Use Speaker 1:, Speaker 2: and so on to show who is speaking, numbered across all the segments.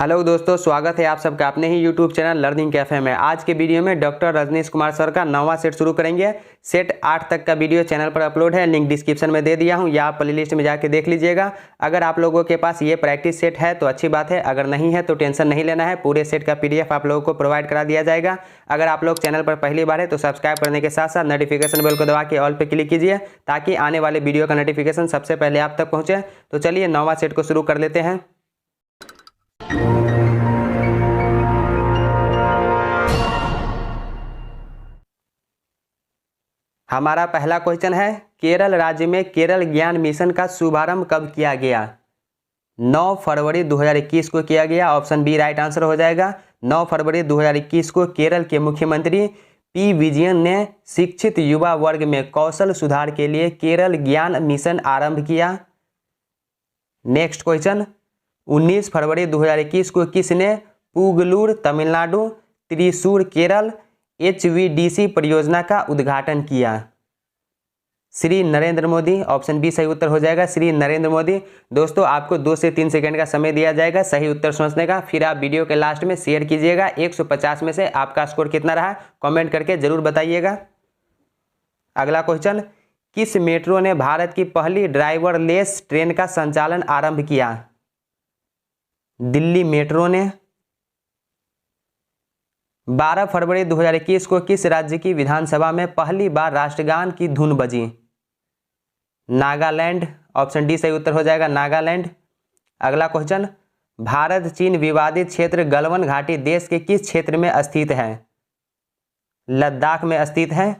Speaker 1: Hello दोस्तों, स्वागत है आप सबका अपने ही यूट्यूब चैनल लर्निंग कैफे में। आज के वीडियो में डॉक्टर रजनीश कुमार सर का 9वां सेट शुरू करेंगे। सेट 8 तक का वीडियो चैनल पर अपलोड है, लिंक डिस्क्रिप्शन में दे दिया हूं, या आप प्लेलिस्ट में जाके देख लीजिएगा। अगर आप लोगों के पास ये प्रैक्टिस सेट है तो अच्छी बात है, अगर नहीं है तो टेंशन नहीं लेना है, पूरे सेट का PDF आप लोगों को प्रोवाइड करा दिया जाएगा। अगर आप लोग चैनल पर पहली बार है तो सब्सक्राइब करने के साथ साथ नोटिफिकेशन बेल को दबा के ऑल पे क्लिक कीजिए, ताकि आने वाले वीडियो का नोटिफिकेशन सबसे पहले आप तक पहुँचे। तो चलिए 9वां सेट को शुरू कर लेते हैं। हमारा पहला क्वेश्चन है, केरल राज्य में केरल ज्ञान मिशन का शुभारंभ कब किया गया? 9 फरवरी 2021 को किया गया। ऑप्शन बी राइट आंसर हो जाएगा। 9 फरवरी 2021 को केरल के मुख्यमंत्री पी विजयन ने शिक्षित युवा वर्ग में कौशल सुधार के लिए केरल ज्ञान मिशन आरंभ किया। नेक्स्ट क्वेश्चन, 19 फरवरी 2021 को किसने पुगलूर तमिलनाडु त्रिशूर केरल HVDC परियोजना का उद्घाटन किया? श्री नरेंद्र मोदी। ऑप्शन बी सही उत्तर हो जाएगा, श्री नरेंद्र मोदी। दोस्तों, आपको 2 से 3 सेकंड का समय दिया जाएगा सही उत्तर सोचने का, फिर आप वीडियो के लास्ट में शेयर कीजिएगा। 150 में से आपका स्कोर कितना रहा कमेंट करके जरूर बताइएगा। अगला क्वेश्चन, किस मेट्रो ने भारत की पहली ड्राइवरलेस ट्रेन का संचालन आरंभ किया? दिल्ली मेट्रो ने। 12 फरवरी 2021 को किस राज्य की विधानसभा में पहली बार राष्ट्रगान की धुन बजी? नागालैंड। ऑप्शन डी सही उत्तर हो जाएगा, नागालैंड। अगला क्वेश्चन, भारत चीन विवादित क्षेत्र गलवान घाटी देश के किस क्षेत्र में स्थित है? लद्दाख में स्थित है।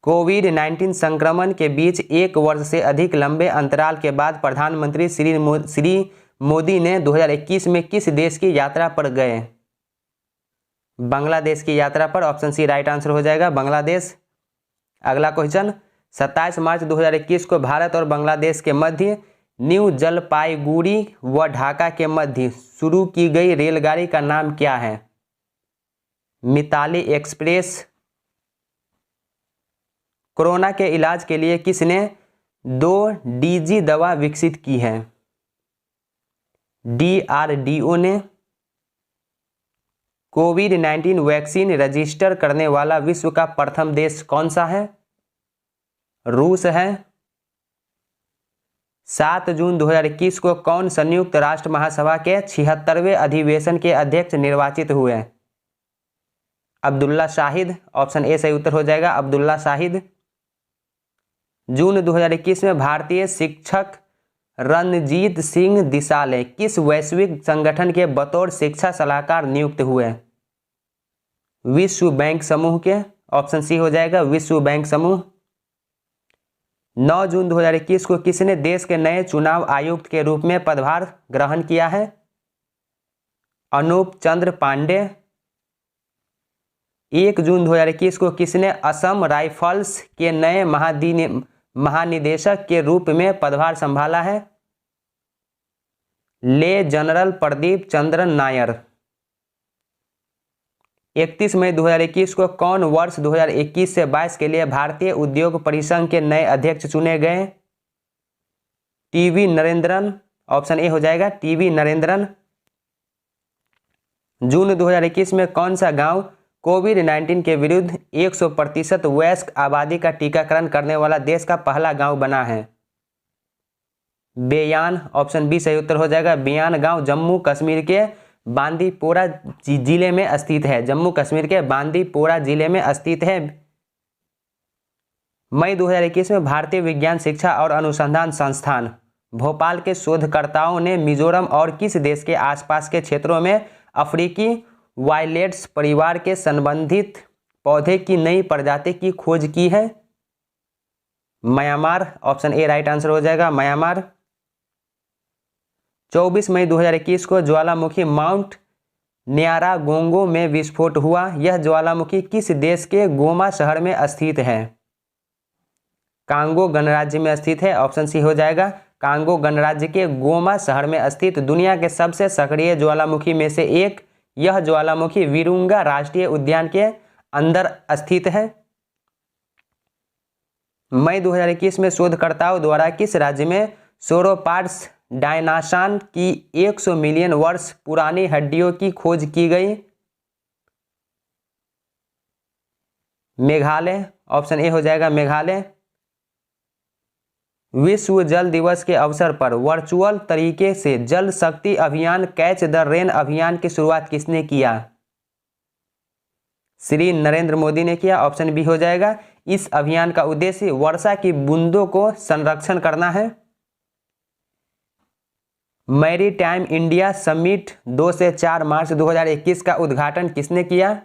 Speaker 1: कोविड-19 संक्रमण के बीच 1 वर्ष से अधिक लंबे अंतराल के बाद प्रधानमंत्री श्री मोदी ने 2021 में किस देश की यात्रा पर गए? बांग्लादेश की यात्रा पर। ऑप्शन सी राइट आंसर हो जाएगा, बांग्लादेश। अगला क्वेश्चन, 27 मार्च 2021 को भारत और बांग्लादेश के मध्य न्यू जलपाईगुड़ी व ढाका के मध्य शुरू की गई रेलगाड़ी का नाम क्या है? मिताली एक्सप्रेस। कोरोना के इलाज के लिए किसने 2DG दवा विकसित की है? DRDO ने। कोविड-19 वैक्सीन रजिस्टर करने वाला विश्व का प्रथम देश कौन सा है? रूस है। 7 जून 2021 को कौन संयुक्त राष्ट्र महासभा के 76वें अधिवेशन के अध्यक्ष निर्वाचित हुए? अब्दुल्ला शाहिद। ऑप्शन ए सही उत्तर हो जाएगा, अब्दुल्ला शाहिद। जून 2021 में भारतीय शिक्षक रणजीत सिंह दिसाले किस वैश्विक संगठन के बतौर शिक्षा सलाहकार नियुक्त हुए? विश्व बैंक समूह के। ऑप्शन सी हो जाएगा, विश्व बैंक समूह। 9 जून 2021 को किसने देश के नए चुनाव आयुक्त के रूप में पदभार ग्रहण किया है? अनूप चंद्र पांडे। 1 जून 2021 को किसने असम राइफल्स के नए महानिदेशक के रूप में पदभार संभाला है? ले जनरल प्रदीप चंद्रन नायर। 31 मई 2021 को कौन वर्ष 2021 से 22 के लिए भारतीय उद्योग परिसंघ के नए अध्यक्ष चुने गए? TV नरेंद्रन। ऑप्शन ए हो जाएगा, TV नरेंद्रन। जून 2021 में कौन सा गांव कोविड-19 के विरुद्ध 100% वयस्क आबादी का टीकाकरण करने वाला देश का पहला गांव बना है? बेयान। ऑप्शन बी सही उत्तर हो जाएगा, बेयान गांव जम्मू कश्मीर के बांदीपोरा जिले में स्थित है। जम्मू कश्मीर के बांदीपोरा जिले में स्थित है। मई 2021 में भारतीय विज्ञान शिक्षा और अनुसंधान संस्थान भोपाल के शोधकर्ताओं ने मिजोरम और किस देश के आसपास के क्षेत्रों में अफ्रीकी वायलेट्स परिवार के संबंधित पौधे की नई प्रजाति की खोज की है? Myanmar. Option A right answer हो जाएगा, म्यांमार। 24 मई 2021 को ज्वालामुखी माउंट न्यारागोंगो में विस्फोट हुआ। यह ज्वालामुखी किस देश के गोमा शहर में स्थित है? कांगो गणराज्य में स्थित है। ऑप्शन सी हो जाएगा, कांगो गणराज्य के गोमा शहर में स्थित दुनिया के सबसे सक्रिय ज्वालामुखी में से एक यह ज्वालामुखी विरुंगा राष्ट्रीय उद्यान के अंदर स्थित है। मई 2021 में शोधकर्ताओं द्वारा किस राज्य में सोरोपाड्स डायनासॉर की 100 मिलियन वर्ष पुरानी हड्डियों की खोज की गई? मेघालय, ऑप्शन ए हो जाएगा मेघालय। विश्व जल दिवस के अवसर पर वर्चुअल तरीके से जल शक्ति अभियान कैच द रेन अभियान की शुरुआत किसने किया? श्री नरेंद्र मोदी ने किया, ऑप्शन बी हो जाएगा। इस अभियान का उद्देश्य वर्षा की बूंदों को संरक्षण करना है। मैरीटाइम इंडिया समिट 2 से 4 मार्च 2021 का उद्घाटन किसने किया?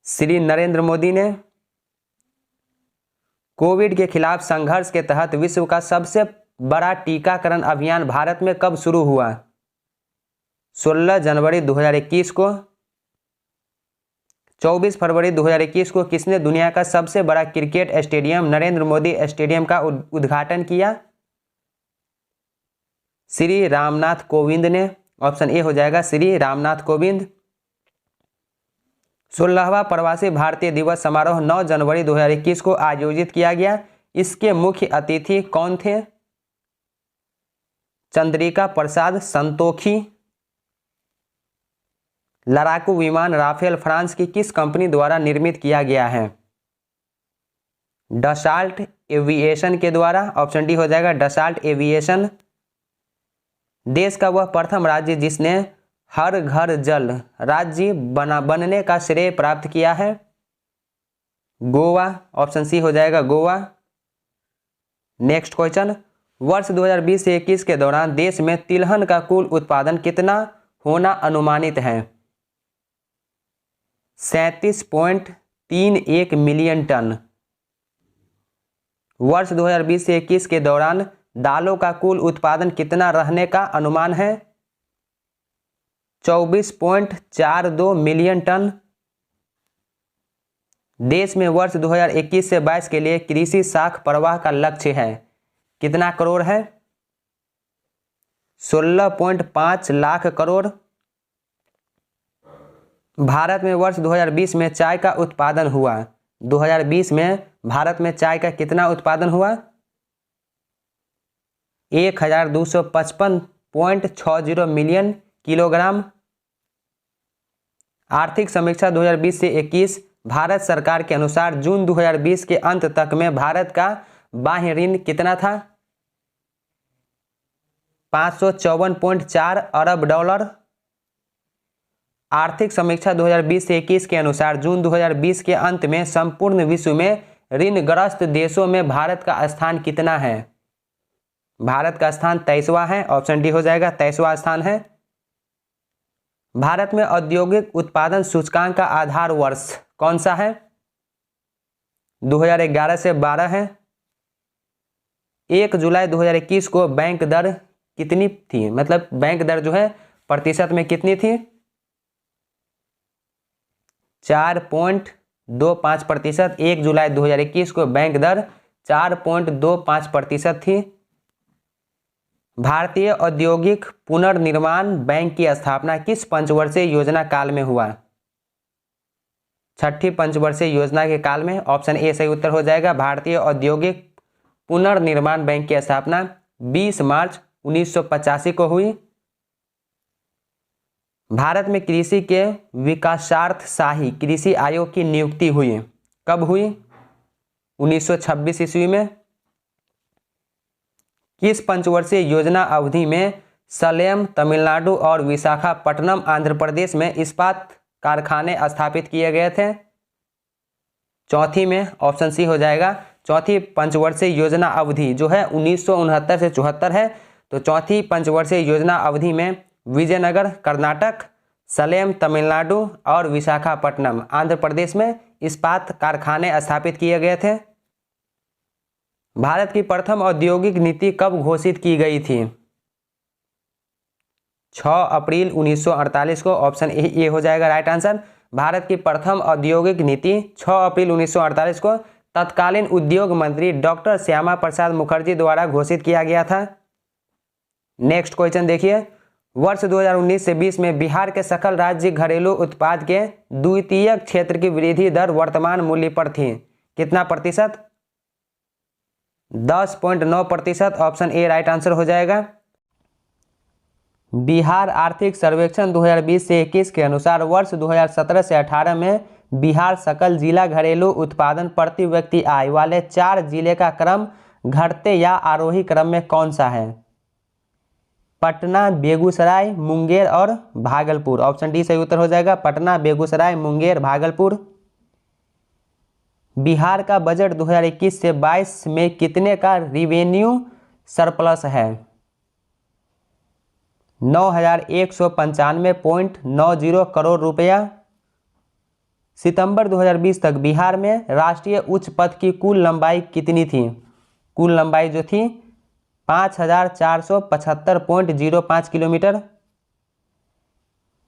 Speaker 1: श्री नरेंद्र मोदी ने। कोविड के खिलाफ संघर्ष के तहत विश्व का सबसे बड़ा टीकाकरण अभियान भारत में कब शुरू हुआ? 16 जनवरी 2021 को। 24 फरवरी 2021 को किसने दुनिया का सबसे बड़ा cricket stadium Narendra Modi stadium का उद्घाटन किया? श्री रामनाथ कोविंद ने, ऑप्शन ए हो जाएगा श्री रामनाथ कोविंद। 16वां प्रवासी भारतीय दिवस समारोह 9 जनवरी 2021 को आयोजित किया गया। इसके मुख्य अतिथि कौन थे? चंद्रिका प्रसाद संतोखी। लड़ाकू विमान राफेल फ्रांस की किस कंपनी द्वारा निर्मित किया गया है? डसाल्ट एविएशन के द्वारा, ऑप्शन डी हो जाएगा डसाल्ट एविएशन। देश का वह प्रथम राज्य जिसने हर घर जल राज्य बनने का श्रेय प्राप्त किया है? गोवा, ऑप्शन सी हो जाएगा गोवा। नेक्स्ट क्वेश्चन, वर्ष 2020 से 21 के दौरान देश में तिलहन का कुल उत्पादन कितना होना अनुमानित है? 37.31 मिलियन टन। वर्ष 2020 से 21 के दौरान दालों का कुल उत्पादन कितना रहने का अनुमान है? 24.42 मिलियन टन। देश में वर्ष 2021 से 22 के लिए कृषि साख प्रवाह का लक्ष्य है कितना करोड़ है? 16.5 लाख करोड़। भारत में वर्ष 2020 में चाय का उत्पादन हुआ। 2020 में भारत में चाय का कितना उत्पादन हुआ? 1255.60 मिलियन किलोग्राम। आर्थिक समीक्षा 2020 से 21 भारत सरकार के अनुसार जून 2020 के अंत तक में भारत का बाह्य ऋण कितना था? 554.4 अरब डॉलर। आर्थिक समीक्षा 2020 से 21 के अनुसार जून 2020 के अंत में संपूर्ण विश्व में ऋणग्रस्त देशों में भारत का स्थान कितना है? भारत का स्थान 23वां है, ऑप्शन डी हो जाएगा 23वां स्थान है। भारत में औद्योगिक उत्पादन सूचकांक का आधार वर्ष कौन सा है? 2011 से 12 है। 1 जुलाई 2021 को बैंक दर कितनी थी, मतलब बैंक दर जो है प्रतिशत में कितनी थी? 4.25%। 1 जुलाई 2021 को बैंक दर 4.25% थी। भारतीय औद्योगिक पुनर्निर्माण बैंक की स्थापना किस पंचवर्षीय योजना काल में हुआ? 6ठी पंचवर्षीय योजना के काल में, ऑप्शन ए सही उत्तर हो जाएगा। भारतीय औद्योगिक पुनर्निर्माण बैंक की स्थापना 20 मार्च 1985 को हुई। भारत में कृषि के विकासार्थ शाही कृषि आयोग की नियुक्ति हुई, कब हुई? 1926 ईस्वी में। किस पंचवर्षीय योजना अवधि में सलेम तमिलनाडु और विशाखापट्टनम आंध्र प्रदेश में इस्पात कारखाने स्थापित किए गए थे? चौथी में, ऑप्शन सी हो जाएगा। चौथी पंचवर्षीय योजना अवधि जो है 1969 से 74 है। तो चौथी पंचवर्षीय योजना अवधि में विजयनगर कर्नाटक, सलेम तमिलनाडु और विशाखापट्टनम आंध्र प्रदेश में इस्पात कारखाने स्थापित किए गए थे। भारत की प्रथम औद्योगिक नीति कब घोषित की गई थी? 6 अप्रैल 1948 को, ऑप्शन ए हो जाएगा राइट आंसर। भारत की प्रथम औद्योगिक नीति 6 अप्रैल 1948 को तत्कालीन उद्योग मंत्री डॉक्टर श्यामा प्रसाद मुखर्जी द्वारा घोषित किया गया था। नेक्स्ट क्वेश्चन देखिए, वर्ष 2019 से 20 में बिहार के सकल राज्य घरेलू उत्पाद के द्वितीयक क्षेत्र की वृद्धि दर वर्तमान मूल्य पर थी कितना प्रतिशत? 10.9%, ऑप्शन ए राइट आंसर हो जाएगा। बिहार आर्थिक सर्वेक्षण 2020 से 21 के अनुसार वर्ष 2017 से 18 में बिहार सकल जिला घरेलू उत्पादन प्रति व्यक्ति आय वाले 4 जिले का क्रम घटते या आरोही क्रम में कौन सा है? पटना, बेगूसराय, मुंगेर और भागलपुर। ऑप्शन डी सही उत्तर हो जाएगा, पटना, बेगूसराय, मुंगेर, भागलपुर। बिहार का बजट 2021 से 22 में कितने का रिवेन्यू सरप्लस है? 9,195.90 करोड़ रुपया। सितंबर 2020 तक बिहार में राष्ट्रीय उच्च पथ की कुल लंबाई कितनी थी? कुल लंबाई जो थी 5,475.05 किलोमीटर।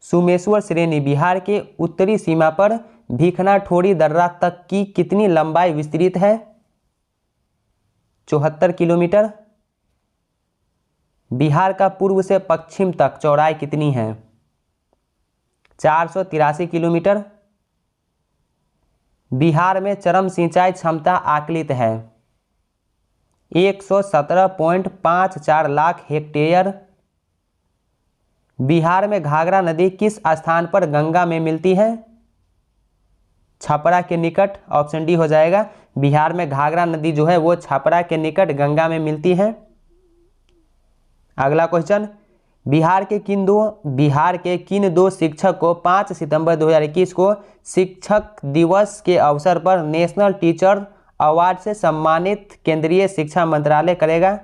Speaker 1: सुमेश्वर श्रेणी बिहार के उत्तरी सीमा पर भिखना ठोड़ी दर्रा तक की कितनी लंबाई विस्तृत है? 74 किलोमीटर। बिहार का पूर्व से पश्चिम तक चौड़ाई कितनी है? 483 किलोमीटर। बिहार में चरम सिंचाई क्षमता आकलित है 117.54 लाख हेक्टेयर। बिहार में घाघरा नदी किस स्थान पर गंगा में मिलती है? छपरा के निकट। ऑप्शन डी हो जाएगा, बिहार में घाघरा नदी जो है वो छपरा के निकट गंगा में मिलती है। अगला क्वेश्चन, बिहार के किन दो शिक्षक को 5 सितंबर 2021 को शिक्षक दिवस के अवसर पर नेशनल टीचर अवार्ड से सम्मानित केंद्रीय शिक्षा मंत्रालय करेगा?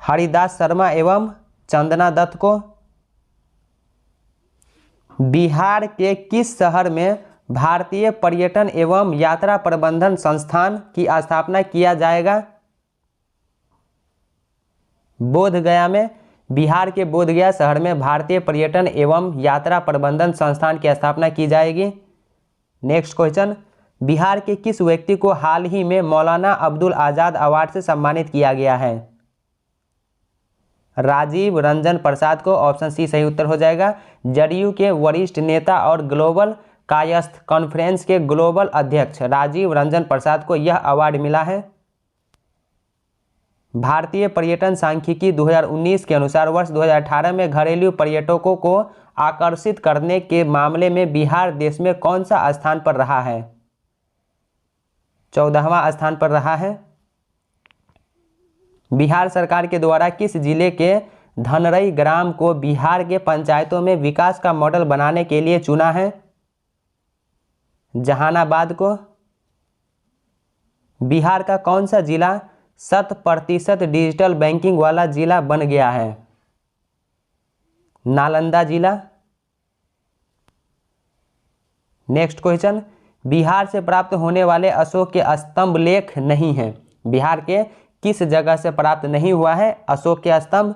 Speaker 1: हरिदास शर्मा एवं चंदना दत्त को। बिहार के किस शहर में भारतीय पर्यटन एवं यात्रा प्रबंधन संस्थान की स्थापना किया जाएगा? बोधगया में। बिहार के बोधगया शहर में भारतीय पर्यटन एवं यात्रा प्रबंधन संस्थान की स्थापना की जाएगी। नेक्स्ट क्वेश्चन, बिहार के किस व्यक्ति को हाल ही में मौलाना अब्दुल आज़ाद अवार्ड से सम्मानित किया गया है? राजीव रंजन प्रसाद को। ऑप्शन सी सही उत्तर हो जाएगा। जदयू के वरिष्ठ नेता और ग्लोबल कायस्थ कॉन्फ्रेंस के ग्लोबल अध्यक्ष राजीव रंजन प्रसाद को यह अवार्ड मिला है। भारतीय पर्यटन सांख्यिकी 2019 के अनुसार वर्ष 2018 में घरेलू पर्यटकों को आकर्षित करने के मामले में बिहार देश में कौन सा स्थान पर रहा है? 14वां स्थान पर रहा है। बिहार सरकार के द्वारा किस जिले के धनरई ग्राम को बिहार के पंचायतों में विकास का मॉडल बनाने के लिए चुना है? जहानाबाद को। बिहार का कौन सा जिला 100% डिजिटल बैंकिंग वाला जिला बन गया है? नालंदा जिला। नेक्स्ट क्वेश्चन, बिहार से प्राप्त होने वाले अशोक के स्तंभ लेख नहीं है। बिहार के किस जगह से प्राप्त नहीं हुआ है अशोक के स्तंभ?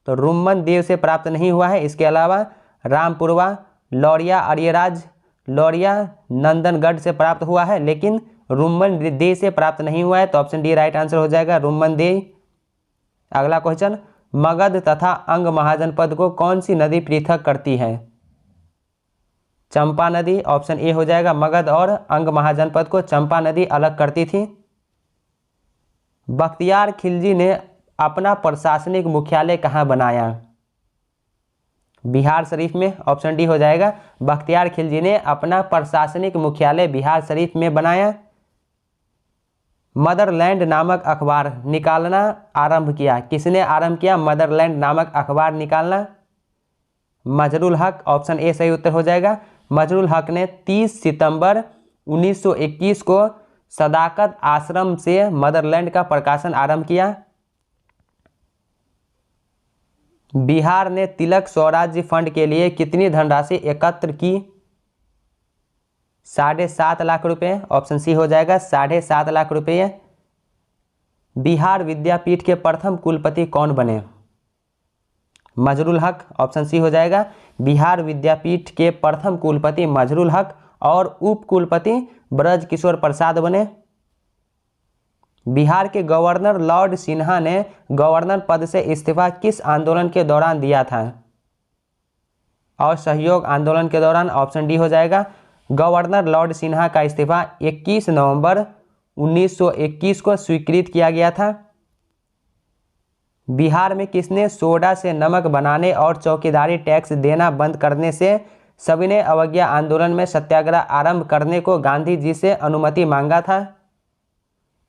Speaker 1: तो रुम्मन देव से प्राप्त नहीं हुआ है। इसके अलावा रामपुरवा, लौरिया, अरियराज, लौरिया, नंदनगढ़ से प्राप्त हुआ है, लेकिन रुम्मन देव से प्राप्त नहीं हुआ है। तो ऑप्शन डी राइट आंसर हो जाएगा, रुम्मन देव। अगला क्वेश्चन, मगध तथा अंग महाजनपद को कौन सी नदी पृथक करती है? चंपा नदी। ऑप्शन ए हो जाएगा, मगध और अंग महाजनपद को चंपा नदी अलग करती थी। बख्तियार खिलजी ने अपना प्रशासनिक मुख्यालय कहाँ बनाया? बिहार शरीफ में। ऑप्शन डी हो जाएगा, बख्तियार खिलजी ने अपना प्रशासनिक मुख्यालय बिहार शरीफ में बनाया। मदरलैंड नामक अखबार निकालना आरंभ किया। किसने आरंभ किया मदरलैंड नामक अखबार निकालना? मजरुल हक। ऑप्शन ए सही उत्तर हो जाएगा। मजरुल हक ने 30 सितंबर 1921 को सदाकत आश्रम से मदरलैंड का प्रकाशन आरंभ किया। बिहार ने तिलक स्वराज्य फंड के लिए कितनी धनराशि एकत्र की? 7.5 लाख रुपए। ऑप्शन सी हो जाएगा, 7.5 लाख रुपये। बिहार विद्यापीठ के प्रथम कुलपति कौन बने? मजरुल हक। ऑप्शन सी हो जाएगा, बिहार विद्यापीठ के प्रथम कुलपति मजरुल हक और उप कुलपति ब्रज किशोर प्रसाद बने। बिहार के गवर्नर लॉर्ड सिन्हा ने गवर्नर पद से इस्तीफा किस आंदोलन के दौरान दिया था? और सहयोग आंदोलन के दौरान। ऑप्शन डी हो जाएगा, गवर्नर लॉर्ड सिन्हा का इस्तीफा 21 नवंबर 1921 को स्वीकृत किया गया था। बिहार में किसने सोडा से नमक बनाने और चौकीदारी टैक्स देना बंद करने से सविनय अवज्ञा आंदोलन में सत्याग्रह आरंभ करने को गांधी जी से अनुमति मांगा था?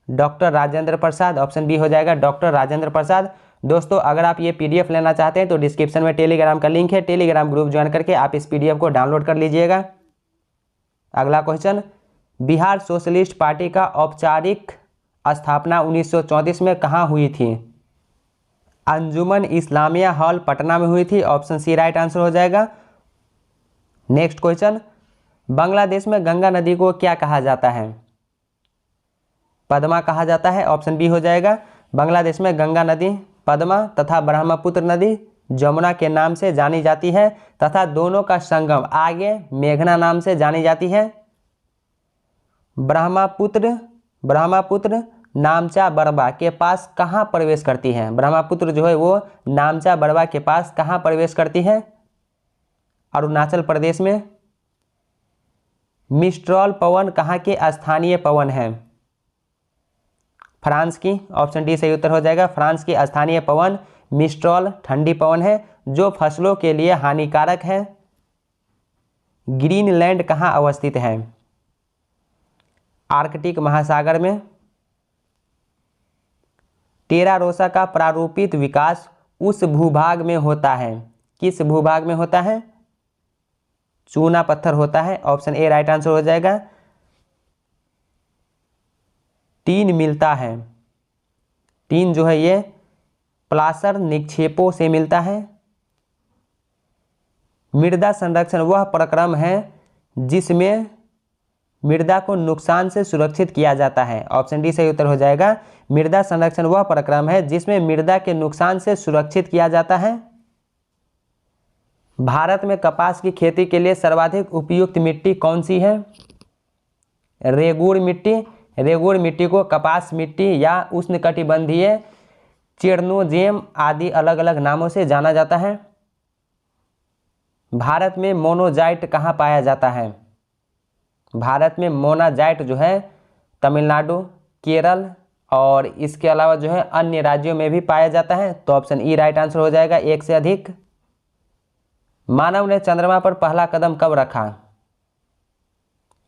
Speaker 1: Doctor Rajendra Prasad. Option B हो जाएगा डॉक्टर राजेंद्र प्रसाद। दोस्तों अगर आप ये पीडीएफ लेना चाहते हैं तो डिस्क्रिप्शन में टेलीग्राम का लिंक है, टेलीग्राम ग्रुप ज्वाइन करके आप इस पीडीएफ को डाउनलोड कर लीजिएगा। अगला क्वेश्चन, बिहार सोशलिस्ट पार्टी का औपचारिक स्थापना 1934 में कहाँ हुई थी? अंजुमन इस्लामिया हॉल पटना में हुई थी। ऑप्शन सी राइट आंसर हो जाएगा। नेक्स्ट क्वेश्चन, बांग्लादेश में गंगा नदी को क्या कहा जाता है? पद्मा कहा जाता है। ऑप्शन बी हो जाएगा। बांग्लादेश में गंगा नदी पद्मा तथा ब्रह्मपुत्र नदी जमुना के नाम से जानी जाती है तथा दोनों का संगम आगे मेघना नाम से जानी जाती है। ब्रह्मपुत्र नामचा बरवा के पास कहाँ प्रवेश करती है? ब्रह्मपुत्र जो है वो नामचा बरवा के पास कहाँ प्रवेश करती है? अरुणाचल प्रदेश में। मिस्ट्रॉल पवन कहाँ के स्थानीय पवन है? फ्रांस की। ऑप्शन डी सही उत्तर हो जाएगा। फ्रांस की स्थानीय पवन मिस्ट्रॉल ठंडी पवन है जो फसलों के लिए हानिकारक है। ग्रीनलैंड कहाँ अवस्थित है? आर्कटिक महासागर में। टेरा रोसा का प्रारूपित विकास उस भूभाग में होता है। किस भूभाग में होता है? चूना पत्थर होता है। ऑप्शन ए राइट आंसर हो जाएगा। टीन मिलता है। टीन जो है ये प्लासर निक्षेपों से मिलता है। मृदा संरक्षण वह प्रक्रम है जिसमें मृदा को नुकसान से सुरक्षित किया जाता है। ऑप्शन डी सही उत्तर हो जाएगा। मृदा संरक्षण वह प्रक्रम है जिसमें मृदा के नुकसान से सुरक्षित किया जाता है। भारत में कपास की खेती के लिए सर्वाधिक उपयुक्त मिट्टी कौन सी है? रेगुड़ मिट्टी। रेगुड़ मिट्टी को कपास मिट्टी या उष्णकटिबंधीय चेरनोजेम आदि अलग अलग नामों से जाना जाता है। भारत में मोनोजाइट कहाँ पाया जाता है? भारत में मोनाजाइट जो है तमिलनाडु, केरल और इसके अलावा जो है अन्य राज्यों में भी पाया जाता है। तो ऑप्शन ई राइट आंसर हो जाएगा, एक से अधिक। मानव ने चंद्रमा पर पहला कदम कब रखा?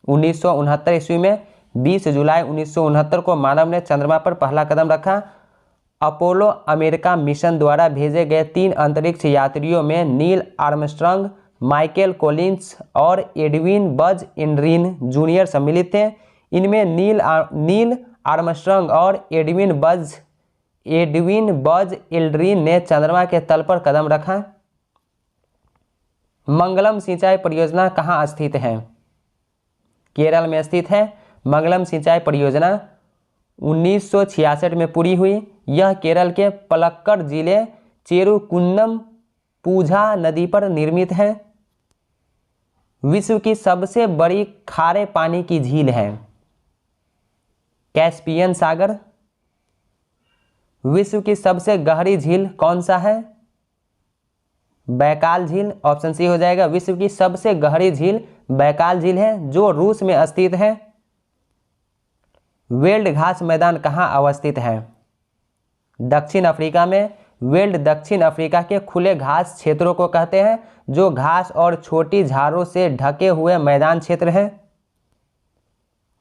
Speaker 1: 1969 ईस्वी में। 20 जुलाई 1969 को मानव ने चंद्रमा पर पहला कदम रखा। अपोलो अमेरिका मिशन द्वारा भेजे गए 3 अंतरिक्ष यात्रियों में नील आर्मस्ट्रांग, माइकल कॉलिंस और एडविन बज एल्ड्रिन जूनियर सम्मिलित थे। इनमें नील आर्मस्ट्रांग और एडविन बज एल्ड्रिन ने चंद्रमा के तल पर कदम रखा। मंगलम सिंचाई परियोजना कहाँ स्थित है? केरल में स्थित है। मंगलम सिंचाई परियोजना 1966 में पूरी हुई। यह केरल के पलक्कड़ जिले चेरुकुन्नम पूझा नदी पर निर्मित है। विश्व की सबसे बड़ी खारे पानी की झील है? कैस्पियन सागर। विश्व की सबसे गहरी झील कौन सा है? बैकाल झील। ऑप्शन सी हो जाएगा। विश्व की सबसे गहरी झील बैकाल झील है जो रूस में स्थित है। वेल्ड घास मैदान कहाँ अवस्थित है? दक्षिण अफ्रीका में। वेल्ड दक्षिण अफ्रीका के खुले घास क्षेत्रों को कहते हैं जो घास और छोटी झाड़ों से ढके हुए मैदान क्षेत्र है।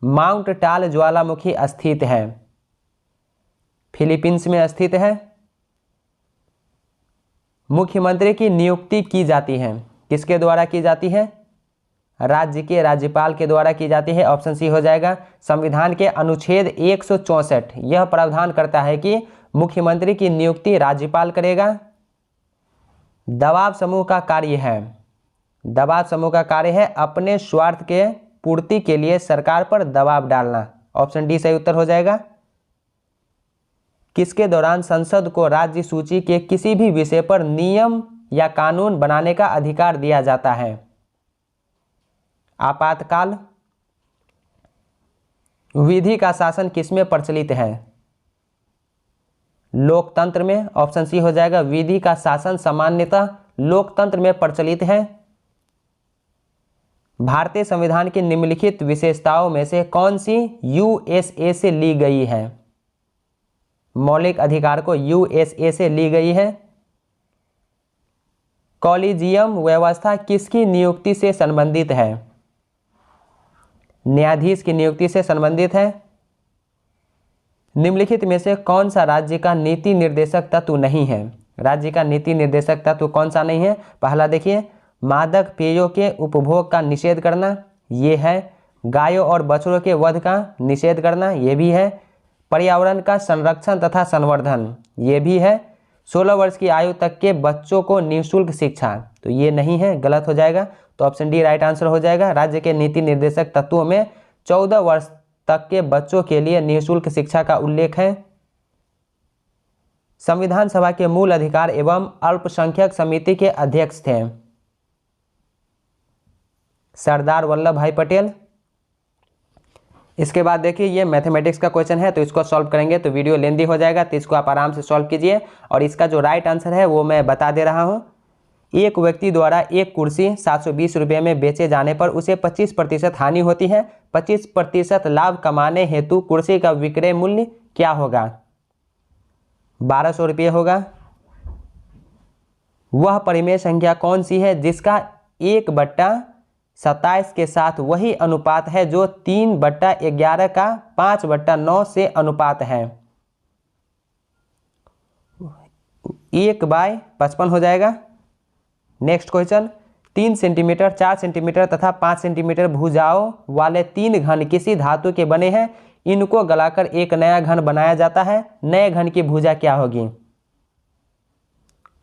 Speaker 1: माउंट टाल ज्वालामुखी स्थित है? फिलीपींस में स्थित है। मुख्यमंत्री की नियुक्ति की जाती है? किसके द्वारा की जाती है? राज्य के राज्यपाल के द्वारा की जाती है। ऑप्शन सी हो जाएगा। संविधान के अनुच्छेद 164 यह प्रावधान करता है कि मुख्यमंत्री की नियुक्ति राज्यपाल करेगा। दबाव समूह का कार्य है? दबाव समूह का कार्य है अपने स्वार्थ के पूर्ति के लिए सरकार पर दबाव डालना। ऑप्शन डी सही उत्तर हो जाएगा। किसके दौरान संसद को राज्य सूची के किसी भी विषय पर नियम या कानून बनाने का अधिकार दिया जाता है? आपातकाल। विधि का शासन किसमें प्रचलित है? लोकतंत्र में। ऑप्शन सी हो जाएगा। विधि का शासन सामान्यतः लोकतंत्र में प्रचलित है। भारतीय संविधान की निम्नलिखित विशेषताओं में से कौन सी यूएसए से ली गई है? मौलिक अधिकार को यूएसए से ली गई है। कॉलेजियम व्यवस्था किसकी नियुक्ति से संबंधित है? न्यायाधीश की नियुक्ति से संबंधित है। निम्नलिखित में से कौन सा राज्य का नीति निर्देशक तत्व नहीं है? राज्य का नीति निर्देशक तत्व कौन सा नहीं है? पहला देखिए, मादक पेयों के उपभोग का निषेध करना, ये है। गायों और बछड़ों के वध का निषेध करना, ये भी है। पर्यावरण का संरक्षण तथा संवर्धन, ये भी है। 16 वर्ष की आयु तक के बच्चों को निःशुल्क शिक्षा, तो ये नहीं है, गलत हो जाएगा। तो ऑप्शन डी राइट आंसर हो जाएगा। राज्य के नीति निर्देशक तत्वों में 14 वर्ष तक के बच्चों के लिए निःशुल्क शिक्षा का उल्लेख है। संविधान सभा के मूल अधिकार एवं अल्पसंख्यक समिति के अध्यक्ष थे सरदार वल्लभ भाई पटेल। इसके बाद देखिए, ये मैथमेटिक्स का क्वेश्चन है, तो इसको सॉल्व करेंगे तो वीडियो लेंदी हो जाएगा, तो इसको आप आराम से सॉल्व कीजिए। और इसका जो राइट आंसर है वो मैं बता दे रहा हूँ। एक व्यक्ति द्वारा एक कुर्सी 720 रुपये में बेचे जाने पर उसे 25% हानि होती है। 25% लाभ कमाने हेतु कुर्सी का विक्रय मूल्य क्या होगा? 1200 रुपये होगा। वह परिमेय संख्या कौन सी है जिसका 1/27 के साथ वही अनुपात है जो 3/11 का 5/9 से अनुपात है? 1/55 हो जाएगा। नेक्स्ट क्वेश्चन, 3 सेंटीमीटर, 4 सेंटीमीटर तथा 5 सेंटीमीटर भुजाओं वाले 3 घन किसी धातु के बने हैं। इनको गलाकर एक नया घन बनाया जाता है। नए घन की भुजा क्या होगी?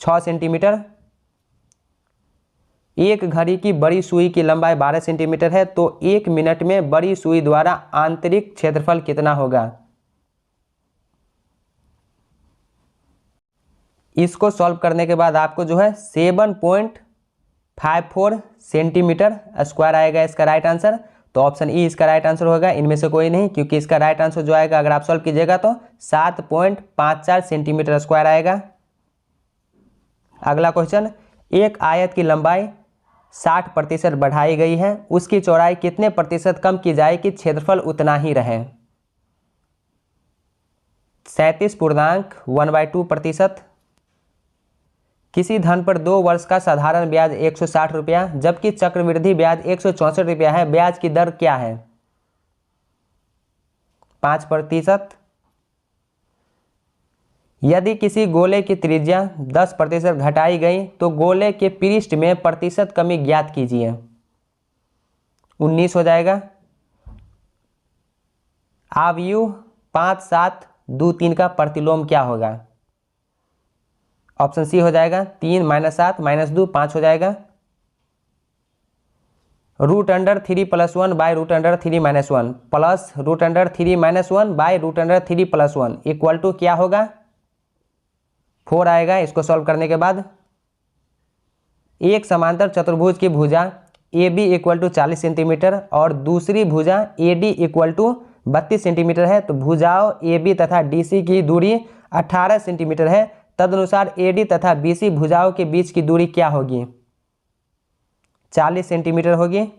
Speaker 1: 6 सेंटीमीटर। एक घड़ी की बड़ी सुई की लंबाई 12 सेंटीमीटर है, तो 1 मिनट में बड़ी सुई द्वारा आंतरिक क्षेत्रफल कितना होगा? इसको सॉल्व करने के बाद आपको जो है 7.54 सेंटीमीटर स्क्वायर आएगा इसका राइट आंसर। तो ऑप्शन ई इसका राइट आंसर होगा, इनमें से कोई नहीं, क्योंकि इसका राइट आंसर जो आएगा अगर आप सॉल्व कीजिएगा तो 7.54 सेंटीमीटर स्क्वायर आएगा। अगला क्वेश्चन, एक आयत की लंबाई 60% बढ़ाई गई है, उसकी चौड़ाई कितने प्रतिशत कम की जाए कि क्षेत्रफल उतना ही रहे? 37.12%। किसी धन पर 2 वर्ष का साधारण ब्याज 160 रुपया जबकि चक्रवृद्धि ब्याज 164 रुपया है। ब्याज की दर क्या है? 5%। यदि किसी गोले की त्रिज्या 10% घटाई गई तो गोले के पृष्ठ में प्रतिशत कमी ज्ञात कीजिए। 19 हो जाएगा। आव्यूह 5, 7, 2, 3 का प्रतिलोम क्या होगा? ऑप्शन सी हो जाएगा 3 - 7 - 2 5 हो जाएगा। √3 + 1 by √3 - 1 plus √3 - 1 by √3 + 1 equal to क्या होगा? 4 आएगा। इसको सॉल्व करने के बाद एक समांतर चतुर्भुज की भुजा AB = 40 सेंटीमीटर और दूसरी भुजा AD = 32 सेंटीमीटर है, तो भुजाओं AB तथा DC की दूरी 18 सेंटीमीटर है। तदनुसार AD तथा BC भुजाओं के बीच की दूरी क्या होगी? 40 सेंटीमीटर होगी।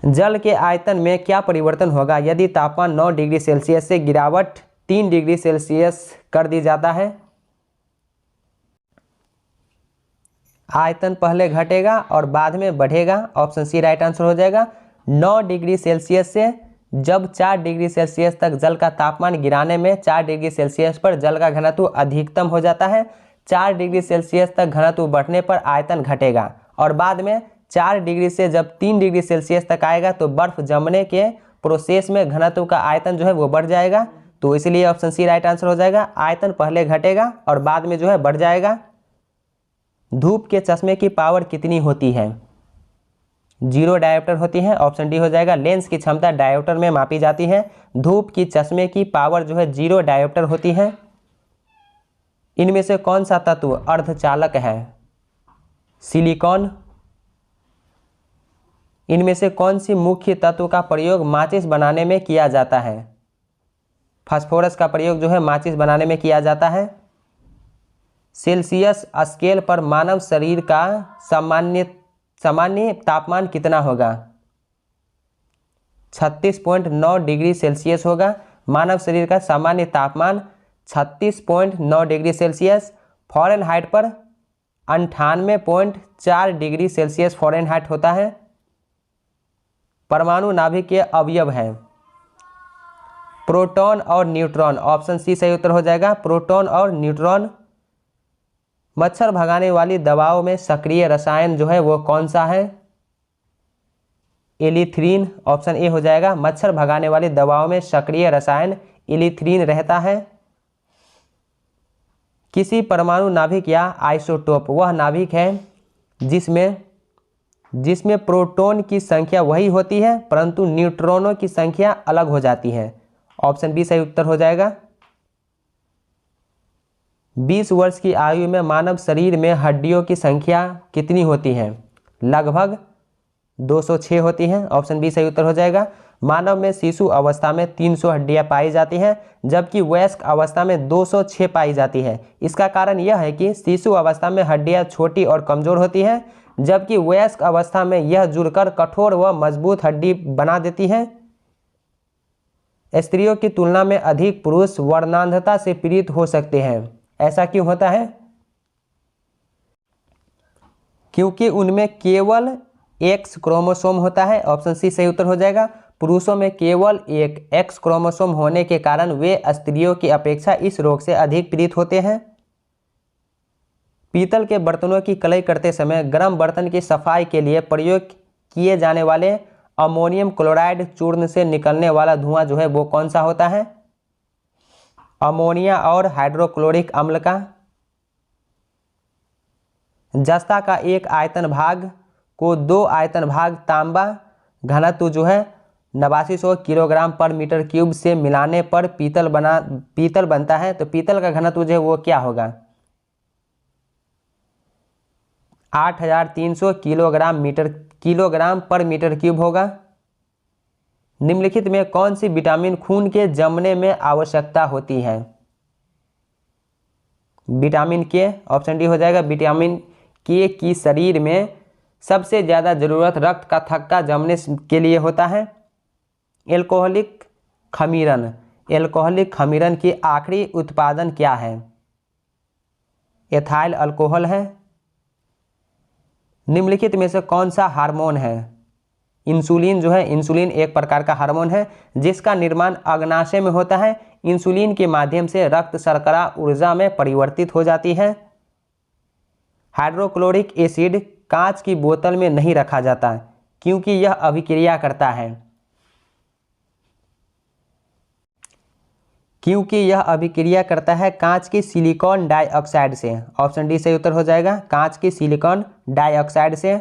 Speaker 1: जल के आयतन में क्या परिवर्तन होगा यदि तापमान 9 डिग्री सेल्सियस से गिरावट 3 डिग्री सेल्सियस कर दी जाता है? आयतन पहले घटेगा और बाद में बढ़ेगा। ऑप्शन सी राइट आंसर हो जाएगा। 9 डिग्री सेल्सियस से जब 4 डिग्री सेल्सियस तक जल का तापमान गिराने में 4 डिग्री सेल्सियस पर जल का घनत्व अधिकतम हो जाता है। 4 डिग्री सेल्सियस तक घनत्व बढ़ने पर आयतन घटेगा और बाद में 4 डिग्री से जब 3 डिग्री सेल्सियस तक आएगा तो बर्फ जमने के प्रोसेस में घनत्व का आयतन जो है वो बढ़ जाएगा। तो इसलिए ऑप्शन सी राइट आंसर हो जाएगा। आयतन पहले घटेगा और बाद में जो है बढ़ जाएगा। धूप के चश्मे की पावर कितनी होती है? 0 डायोप्टर होती है। ऑप्शन डी हो जाएगा। लेंस की क्षमता डायोप्टर में मापी जाती है। धूप की चश्मे की पावर जो है 0 डायोप्टर होती है। इनमें से कौन सा तत्व अर्धचालक है? सिलिकॉन। इनमें से कौन सी मुख्य तत्व का प्रयोग माचिस बनाने में किया जाता है? फास्फोरस का प्रयोग जो है माचिस बनाने में किया जाता है। सेल्सियस स्केल पर मानव शरीर का सामान्य सामान्य तापमान कितना होगा? 36.9 डिग्री सेल्सियस होगा। मानव शरीर का सामान्य तापमान 36.9 डिग्री सेल्सियस। फ़ारेनहाइट पर 98.4 डिग्री सेल्सियस फ़ारेनहाइट होता है। परमाणु नाभिक के अवयव हैं प्रोटॉन और न्यूट्रॉन। ऑप्शन सी सही उत्तर हो जाएगा, प्रोटॉन और न्यूट्रॉन। मच्छर भगाने वाली दवाओं में सक्रिय रसायन जो है वो कौन सा है? एलिथ्रीन। ऑप्शन ए हो जाएगा। मच्छर भगाने वाली दवाओं में सक्रिय रसायन एलिथ्रीन रहता है। किसी परमाणु नाभिक या आइसोटोप वह नाभिक है जिसमें प्रोटॉन की संख्या वही होती है परंतु न्यूट्रॉनों की संख्या अलग हो जाती है। ऑप्शन बी सही उत्तर हो जाएगा। 20 वर्ष की आयु में मानव शरीर में हड्डियों की संख्या कितनी होती है? लगभग 206 होती हैं। ऑप्शन बी सही उत्तर हो जाएगा। मानव में शिशु अवस्था में 300 हड्डियां पाई जाती हैं जबकि वयस्क अवस्था में 206 पाई जाती है। इसका कारण यह है कि शिशु अवस्था में हड्डियां छोटी और कमजोर होती हैं जबकि वयस्क अवस्था में यह जुड़कर कठोर व मजबूत हड्डी बना देती हैं। स्त्रियों की तुलना में अधिक पुरुष वर्णांधता से पीड़ित हो सकते हैं। ऐसा क्यों होता है? क्योंकि उनमें केवल एक्स क्रोमोसोम होता है। ऑप्शन सी सही उत्तर हो जाएगा। पुरुषों में केवल एक एक्स क्रोमोसोम होने के कारण वे स्त्रियों की अपेक्षा इस रोग से अधिक पीड़ित होते हैं। पीतल के बर्तनों की कलई करते समय गर्म बर्तन की सफाई के लिए प्रयोग किए जाने वाले अमोनियम क्लोराइड चूर्ण से निकलने वाला धुआं जो है वो कौन सा होता है? अमोनिया और हाइड्रोक्लोरिक अम्ल का। जस्ता का एक आयतन भाग को 2 आयतन भाग तांबा घनत्व जो है 8900 किलोग्राम पर मीटर क्यूब से मिलाने पर पीतल बनता है। तो पीतल का घनत्व जो है वो क्या होगा? 8300 किलोग्राम पर मीटर क्यूब होगा। निम्नलिखित में कौन सी विटामिन खून के जमने में आवश्यकता होती है? विटामिन के। ऑप्शन डी हो जाएगा। विटामिन के की शरीर में सबसे ज़्यादा जरूरत रक्त का थक्का जमने के लिए होता है। एल्कोहलिक खमीरन की आखिरी उत्पादन क्या है? एथाइल अल्कोहल है। निम्नलिखित में से कौन सा हार्मोन है? इंसुलिन जो है, इंसुलिन एक प्रकार का हार्मोन है जिसका निर्माण अग्नाशय में होता है। इंसुलिन के माध्यम से रक्त शर्करा ऊर्जा में परिवर्तित हो जाती है। हाइड्रोक्लोरिक एसिड कांच की बोतल में नहीं रखा जाता क्योंकि यह अभिक्रिया करता है। कांच की सिलिकॉन डाइऑक्साइड से। ऑप्शन डी सही उत्तर हो जाएगा। कांच की सिलिकॉन डाइऑक्साइड से।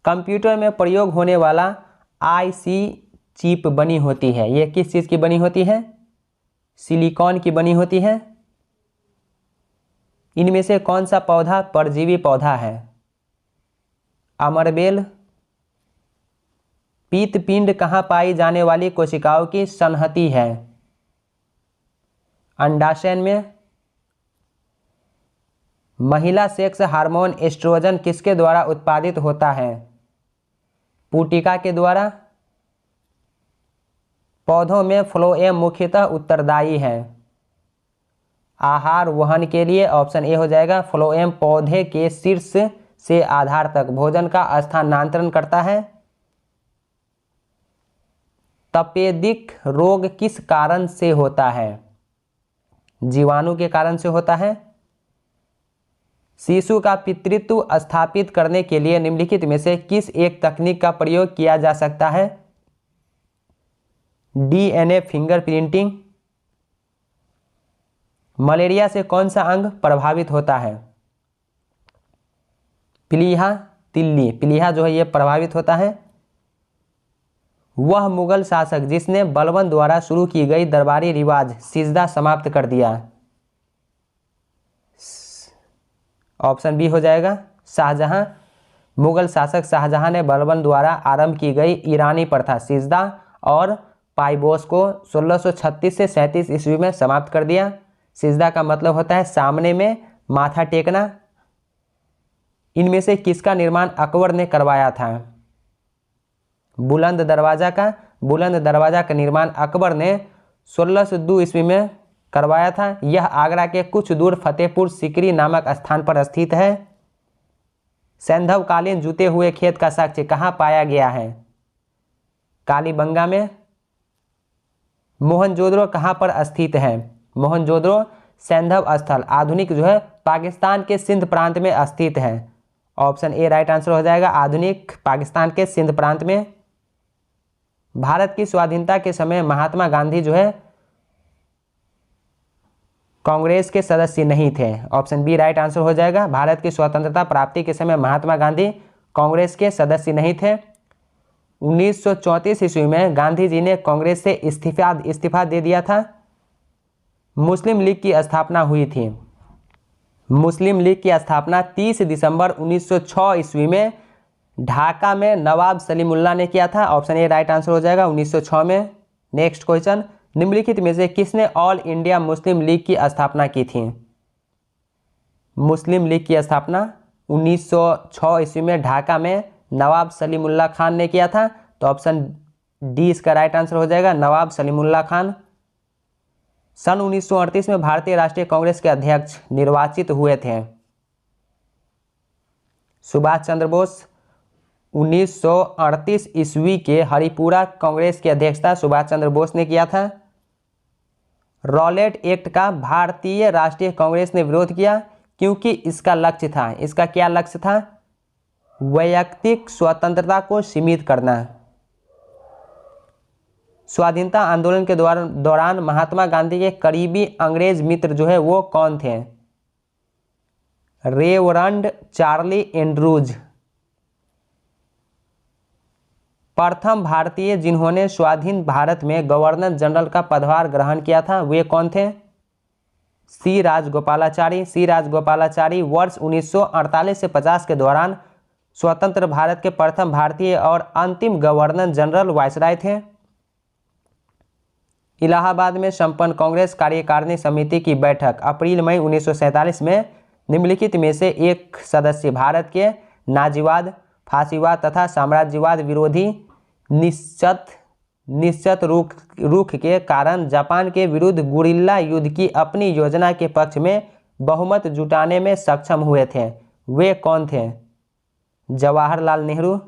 Speaker 1: कंप्यूटर में प्रयोग होने वाला आईसी चिप बनी होती है, यह किस चीज़ की बनी होती है? सिलिकॉन की बनी होती है। इनमें से कौन सा पौधा परजीवी पौधा है? अमरबेल। पीतपिंड कहाँ पाई जाने वाली कोशिकाओं की संहति है? अंडाशय में। महिला सेक्स हार्मोन एस्ट्रोजन किसके द्वारा उत्पादित होता है? पुटिका के द्वारा। पौधों में फ्लोएम मुख्यतः उत्तरदायी है आहार वहन के लिए। ऑप्शन ए हो जाएगा। फ्लोएम पौधे के शीर्ष से आधार तक भोजन का स्थानांतरण करता है। तपेदिक रोग किस कारण से होता है? जीवाणु के कारण से होता है। शिशु का पितृत्व स्थापित करने के लिए निम्नलिखित में से किस एक तकनीक का प्रयोग किया जा सकता है? DNA fingerprinting. मलेरिया से कौन सा अंग प्रभावित होता है? प्लीहा तिल्ली। प्लीहा जो है ये प्रभावित होता है। वह मुगल शासक जिसने बलबन द्वारा शुरू की गई दरबारी रिवाज सिजदा समाप्त कर दिया। ऑप्शन बी हो जाएगा। शाहजहां। मुगल शासक शाहजहां ने बलबन द्वारा आरंभ की गई ईरानी प्रथा सिजदा और पाइबोस को 1636 से 37 ईस्वी में समाप्त कर दिया। सिजदा का मतलब होता है सामने में माथा टेकना। इनमें से किसका निर्माण अकबर ने करवाया था? बुलंद दरवाजा का। बुलंद दरवाजा का निर्माण अकबर ने 1602 ईस्वी में करवाया था। यह आगरा के कुछ दूर फतेहपुर सीकरी नामक स्थान पर स्थित है। सैंधवकालीन जुते हुए खेत का साक्ष्य कहाँ पाया गया है? कालीबंगा में। मोहनजोदड़ो कहाँ पर स्थित है? मोहनजोदड़ो सैंधव स्थल आधुनिक जो है पाकिस्तान के सिंध प्रांत में स्थित है। ऑप्शन ए राइट आंसर हो जाएगा, आधुनिक पाकिस्तान के सिंध प्रांत में। भारत की स्वाधीनता के समय महात्मा गांधी जो है कांग्रेस के सदस्य नहीं थे। ऑप्शन बी राइट आंसर हो जाएगा, भारत की स्वतंत्रता प्राप्ति के समय महात्मा गांधी कांग्रेस के सदस्य नहीं थे। 1934 ईस्वी में गांधी जी ने कांग्रेस से इस्तीफा दे दिया था। मुस्लिम लीग की स्थापना हुई थी। मुस्लिम लीग की स्थापना 30 दिसंबर 1906 ईस्वी में ढाका में नवाब सलीमुल्लाह ने किया था। ऑप्शन ए राइट आंसर हो जाएगा, 1906 में। नेक्स्ट क्वेश्चन, निम्नलिखित में से किसने ऑल इंडिया मुस्लिम लीग की स्थापना की थी? मुस्लिम लीग की स्थापना 1906 ईस्वी में ढाका में नवाब सलीमुल्लाह खान ने किया था। तो ऑप्शन डी इसका राइट आंसर हो जाएगा, नवाब सलीमुल्लाह खान। सन 1938 में भारतीय राष्ट्रीय कांग्रेस के अध्यक्ष निर्वाचित हुए थे। सुभाष चंद्र बोस। 1938 ईस्वी के हरिपुरा कांग्रेस की अध्यक्षता सुभाष चंद्र बोस ने किया था। रॉलेट एक्ट का भारतीय राष्ट्रीय कांग्रेस ने विरोध किया क्योंकि इसका लक्ष्य था, इसका क्या लक्ष्य था? वैयक्तिक स्वतंत्रता को सीमित करना। स्वाधीनता आंदोलन के दौरान महात्मा गांधी के करीबी अंग्रेज मित्र जो है वो कौन थे? Reverend Charlie Andrews. प्रथम भारतीय जिन्होंने स्वाधीन भारत में गवर्नर जनरल का पदभार ग्रहण किया था वे कौन थे? सी राजगोपालाचारी। सी राजगोपालाचारी वर्ष 1948 से 50 के दौरान स्वतंत्र भारत के प्रथम भारतीय और अंतिम गवर्नर जनरल वायसराय थे। इलाहाबाद में संपन्न कांग्रेस कार्यकारिणी समिति की बैठक अप्रैल मई 1947 में निम्नलिखित में से एक सदस्य भारत के नाजीवाद, फासीवाद तथा साम्राज्यवाद विरोधी निश्चित रुख के कारण जापान के विरुद्ध गुरिल्ला युद्ध की अपनी योजना के पक्ष में बहुमत जुटाने में सक्षम हुए थे, वे कौन थे? जवाहरलाल नेहरू।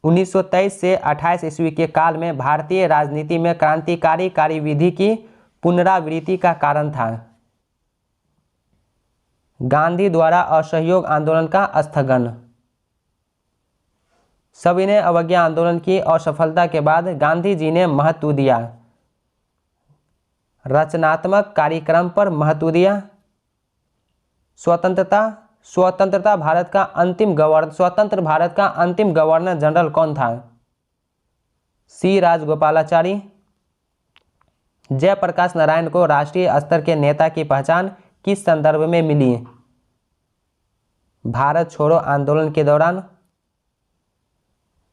Speaker 1: 1923 से 28 ईस्वी के काल में भारतीय राजनीति में क्रांतिकारी कार्यविधि की पुनरावृत्ति का कारण था। गांधी द्वारा असहयोग आंदोलन का स्थगन। सविनय अवज्ञा आंदोलन की असफलता के बाद गांधी जी ने महत्व दिया, रचनात्मक कार्यक्रम पर महत्व दिया। स्वतंत्र भारत का अंतिम गवर्नर जनरल कौन था? सी राजगोपालाचारी। जयप्रकाश नारायण को राष्ट्रीय स्तर के नेता की पहचान किस संदर्भ में मिली? भारत छोड़ो आंदोलन के दौरान।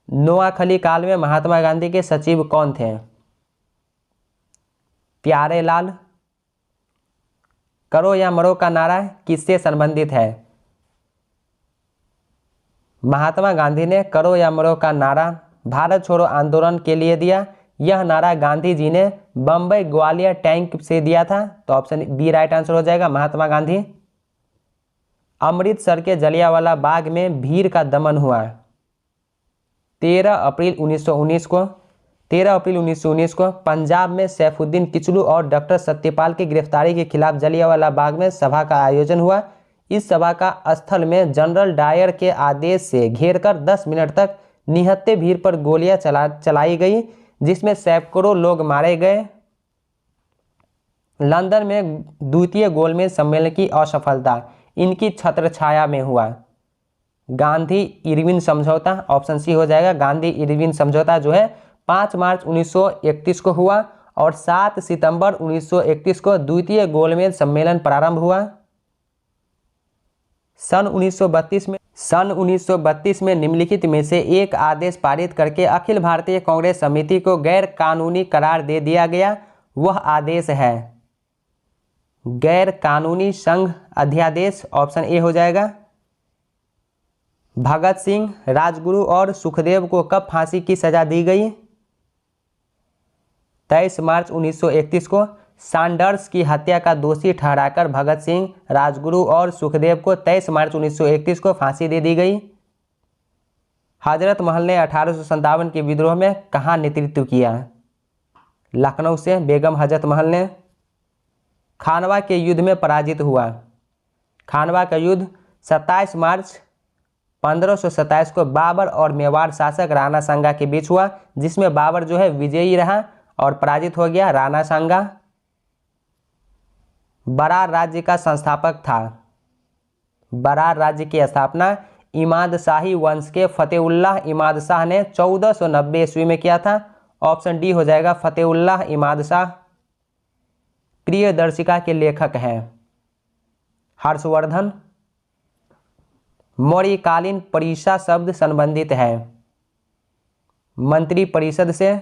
Speaker 1: नोआखली काल में महात्मा गांधी के सचिव कौन थे? प्यारेलाल। करो या मरो का नारा किससे संबंधित है? महात्मा गांधी ने करो या मरो का नारा भारत छोड़ो आंदोलन के लिए दिया। यह नारा गांधी जी ने बम्बई ग्वालियर टैंक से दिया था। तो ऑप्शन बी राइट आंसर हो जाएगा, महात्मा गांधी। अमृतसर के जलियांवाला बाग में भीड़ का दमन हुआ 13 अप्रैल 1919 को पंजाब में सैफुद्दीन किचलू और डॉक्टर सत्यपाल की गिरफ्तारी के खिलाफ जलियांवाला बाग में सभा का आयोजन हुआ। इस सभा का स्थल में जनरल डायर के आदेश से घेरकर 10 मिनट तक निहत्थे भीड़ पर गोलियां चलाई गई, जिसमें सैकड़ों लोग मारे गए। लंदन में द्वितीय गोलमेज सम्मेलन की असफलता इनकी छत्रछाया में हुआ। गांधी इरविन समझौता, ऑप्शन सी हो जाएगा, गांधी इरविन समझौता जो है 5 मार्च 1931 को हुआ और 7 सितंबर 1931 को द्वितीय गोलमेज सम्मेलन प्रारंभ हुआ। सन 1932 में निम्नलिखित में से एक आदेश पारित करके अखिल भारतीय कांग्रेस समिति को गैर कानूनी करार दे दिया गया। वह आदेश है गैर कानूनी संघ अध्यादेश ऑप्शन ए हो जाएगा। भगत सिंह, राजगुरु और सुखदेव को कब फांसी की सजा दी गई? 23 मार्च 1931 को। सैंडर्स की हत्या का दोषी ठहराकर भगत सिंह, राजगुरु और सुखदेव को 23 मार्च 1931 को फांसी दे दी गई। हजरत महल ने 1857 के विद्रोह में कहाँ नेतृत्व किया? लखनऊ से बेगम हजरत महल ने। खानवा के युद्ध में पराजित हुआ। खानवा का युद्ध 27 मार्च 1527 को बाबर और मेवाड़ शासक राणा सांगा के बीच हुआ, जिसमें बाबर जो है विजयी रहा और पराजित हो गया राणा सांगा। बरार राज्य का संस्थापक था। बरार राज्य की स्थापना इमाद शाही वंश के फतेहुल्लाह इमाद शाह ने 1490 ईस्वी में किया था। ऑप्शन डी हो जाएगा, फतेहुल्लाह इमाद शाह। प्रियदर्शिका के लेखक हैं हर्षवर्धन। मौर्यकालीन परिषा शब्द संबंधित है मंत्री परिषद से।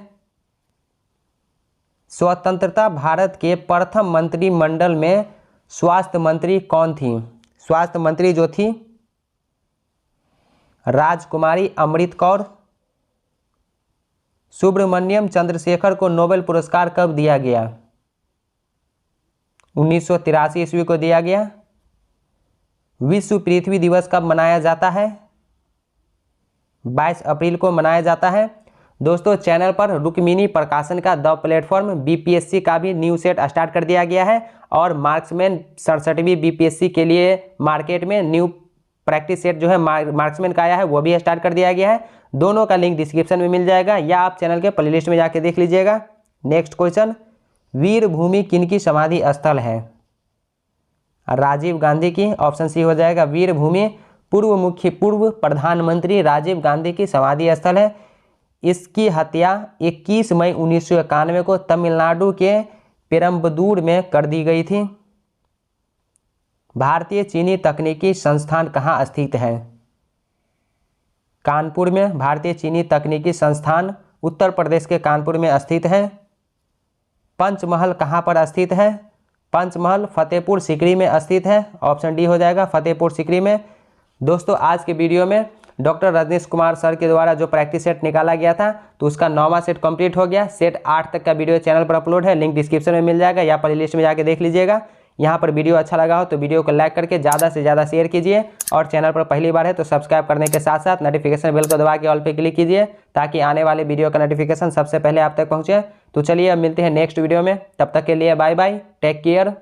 Speaker 1: स्वतंत्रता भारत के प्रथम मंत्रिमंडल में स्वास्थ्य मंत्री कौन थी? स्वास्थ्य मंत्री जो थी राजकुमारी अमृत कौर। सुब्रमण्यम चंद्रशेखर को नोबेल पुरस्कार कब दिया गया? 1983 ईस्वी को दिया गया। विश्व पृथ्वी दिवस कब मनाया जाता है? 22 अप्रैल को मनाया जाता है। दोस्तों, चैनल पर रुक्मिणी प्रकाशन का द प्लेटफॉर्म बीपीएससी का भी न्यू सेट स्टार्ट कर दिया गया है और मार्क्समैन 67वीं बीपीएससी के लिए मार्केट में न्यू प्रैक्टिस सेट जो है मार्क्समैन का आया है वो भी स्टार्ट कर दिया गया है। दोनों का लिंक डिस्क्रिप्शन में मिल जाएगा या आप चैनल के प्लेलिस्ट में जाके देख लीजिएगा। नेक्स्ट क्वेश्चन, वीरभूमि किनकी समाधि स्थल है? राजीव गांधी की। ऑप्शन सी हो जाएगा, वीरभूमि पूर्व प्रधानमंत्री राजीव गांधी की समाधि स्थल है। इसकी हत्या 21 मई 1991 को तमिलनाडु के पेरम्बदूर में कर दी गई थी। भारतीय चीनी तकनीकी संस्थान कहाँ स्थित है? कानपुर में। भारतीय चीनी तकनीकी संस्थान उत्तर प्रदेश के कानपुर में स्थित है। पंचमहल कहाँ पर स्थित है? पंचमहल फतेहपुर सीकरी में स्थित है। ऑप्शन डी हो जाएगा, फतेहपुर सीकरी में। दोस्तों, आज के वीडियो में डॉक्टर रजनीश कुमार सर के द्वारा जो प्रैक्टिस सेट निकाला गया था तो उसका 9वां सेट कंप्लीट हो गया। सेट 8 तक का वीडियो चैनल पर अपलोड है, लिंक डिस्क्रिप्शन में मिल जाएगा या प्लेलिस्ट में जाके देख लीजिएगा। यहाँ पर वीडियो अच्छा लगा हो तो वीडियो को लाइक करके ज़्यादा से ज़्यादा शेयर कीजिए और चैनल पर पहली बार है तो सब्सक्राइब करने के साथ साथ नोटिफिकेशन बेल को दबा के ऑल पे क्लिक कीजिए ताकि आने वाले वीडियो का नोटिफिकेशन सबसे पहले आप तक पहुँचे। तो चलिए अब मिलते हैं नेक्स्ट वीडियो में, तब तक के लिए बाय बाय, टेक केयर।